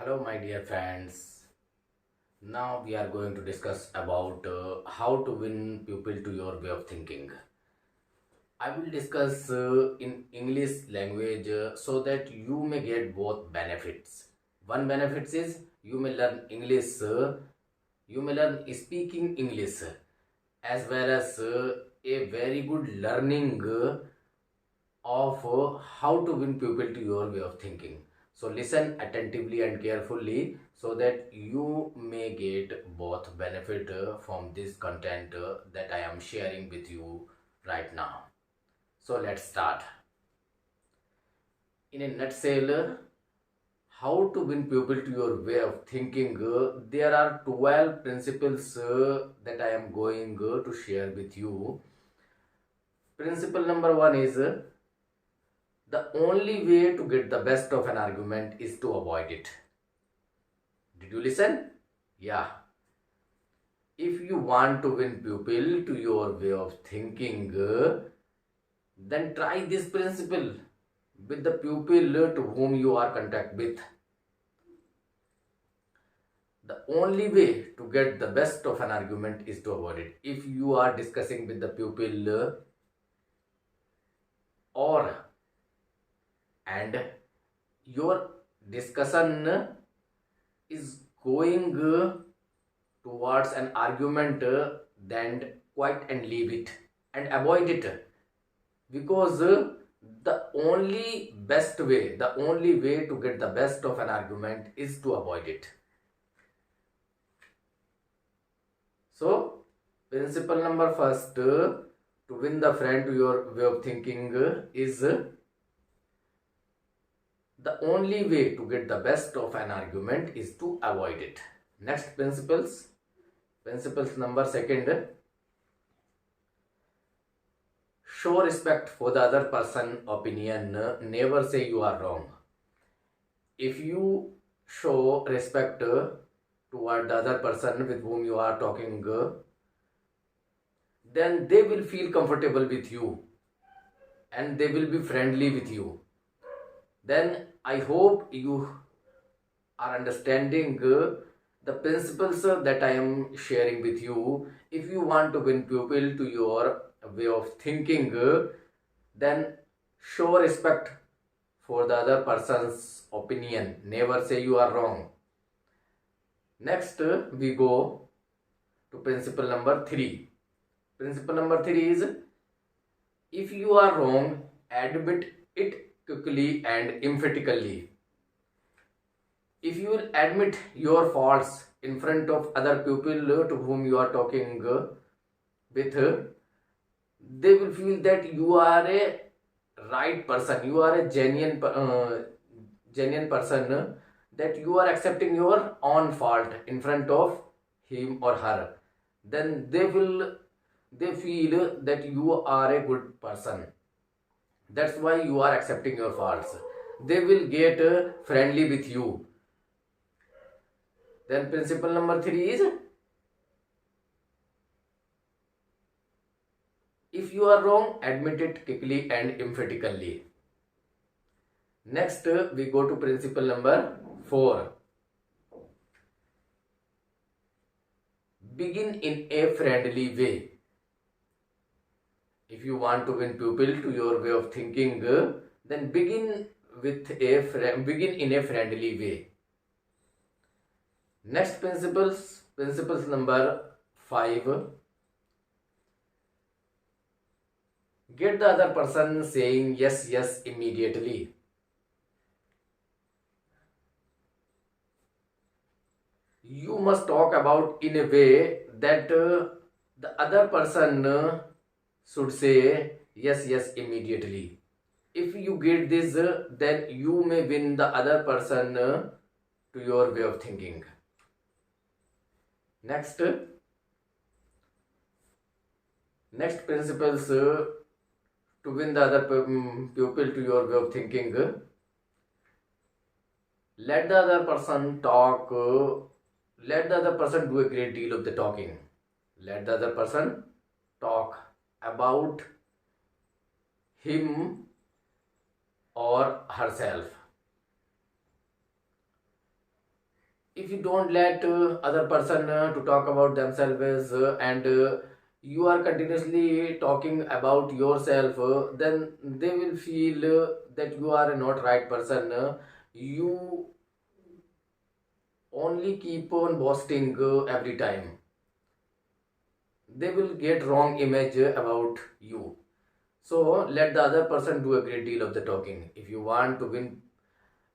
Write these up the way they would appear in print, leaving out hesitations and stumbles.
Hello, my dear friends. Now we are going to discuss about how to win people to your way of thinking. I will discuss in English language so that you may get both benefits. One benefit is you may learn English, you may learn speaking English, as well as a very good learning of how to win people to your way of thinking. So listen attentively and carefully so that you may get both benefit from this content that I am sharing with you right now. So let's start. In a nutshell, how to win people to your way of thinking. There are 12 principles that I am going to share with you. Principle number one is the only way to get the best of an argument is to avoid it. Did you listen? Yeah. If you want to win people to your way of thinking, then try this principle with the pupil to whom you are contact with. The only way to get the best of an argument is to avoid it. If you are discussing with the pupil or and your discussion is going towards an argument, then quite and leave it and avoid it, because the only way to get the best of an argument is to avoid it. So principle number first, to win the friend to your way of thinking is the only way to get the best of an argument is to avoid it. Next principles number second, show respect for the other person opinion. Never say you are wrong. If you show respect toward the other person with whom you are talking, then they will feel comfortable with you and they will be friendly with you. Then I hope you are understanding the principles that I am sharing with you. If you want to win people to your way of thinking, then show respect for the other person's opinion. Never say you are wrong. Next, we go to principle number 3. Principle number 3 is, if you are wrong, admit it quickly and emphatically. If you will admit your faults in front of other people to whom you are talking with, they will feel that you are a right person, you are a genuine person, that you are accepting your own fault in front of him or her. Then they feel that you are a good person. That's why you are accepting your faults. They will get friendly with you. Then principle number 3 is, if you are wrong, admit it quickly and emphatically. Next, we go to principle number 4. Begin in a friendly way. If you want to win people to your way of thinking, then begin in a friendly way. Next principles number 5. Get the other person saying yes, yes immediately. You must talk about in a way that the other person should say yes, yes immediately. If you get this, then you may win the other person to your way of thinking. Next principles to win the other pupil to your way of thinking. Let the other person talk. Let the other person do a great deal of the talking. Let the other person talk about him or herself. if you don't let other person to talk about themselves and you are continuously talking about yourself, then they will feel that you are not right person. You only keep on boasting every time. They will get wrong image about you. So let the other person do a great deal of the talking. If you want to win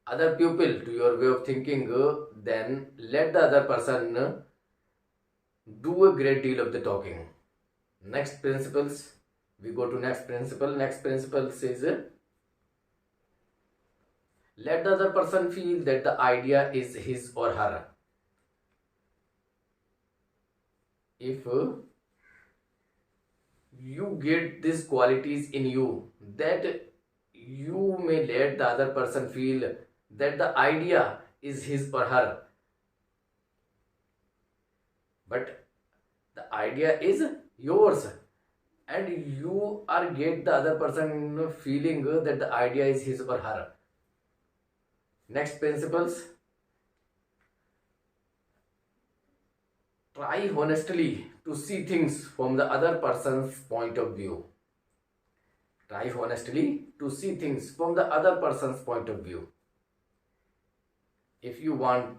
other people to your way of thinking, then let the other person do a great deal of the talking. Next principles, we go to next principle. Next principle says let the other person feel that the idea is his or her. If you get these qualities in you, that you may let the other person feel that the idea is his or her, but the idea is yours, and you are get the other person feeling that the idea is his or her. Next principles, try honestly to see things from the other person's point of view. Try honestly to see things from the other person's point of view. If you want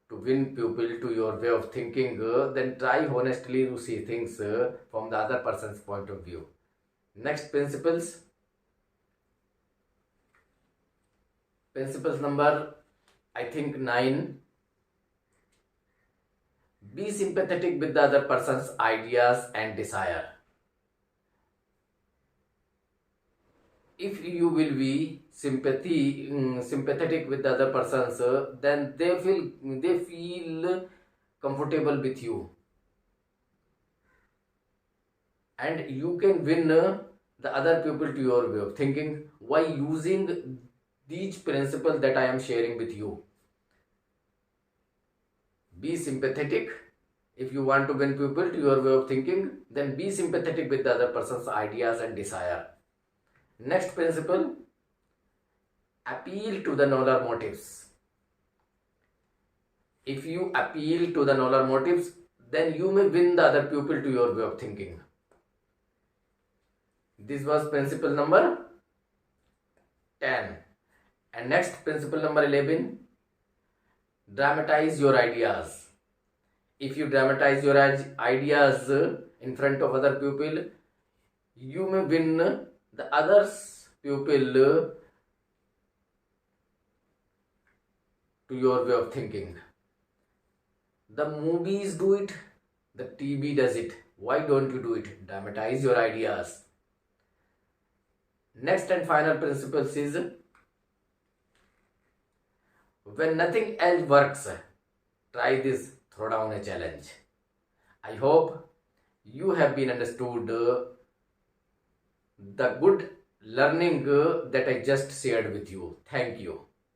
to win people to your way of thinking, then try honestly to see things from the other person's point of view. Next principles. Principles number, I think, 9. Be sympathetic with the other person's ideas and desire. If you will be sympathetic with the other persons, then they feel comfortable with you, and you can win the other people to your way of thinking by using these principles that I am sharing with you. Be sympathetic. If you want to win people to your way of thinking, then be sympathetic with the other person's ideas and desire. Next principle, appeal to the nobler motives. If you appeal to the nobler motives, then you may win the other people to your way of thinking. This was principle number 10. And next, principle number 11, dramatize your ideas. If you dramatize your ideas in front of other people, you may win the others people to your way of thinking. The movies do it, the TV does it. Why don't you do it? Dramatize your ideas. Next and final principle is, when nothing else works, try this throwdown a challenge. I hope you have been understood the good learning that I just shared with you. Thank you.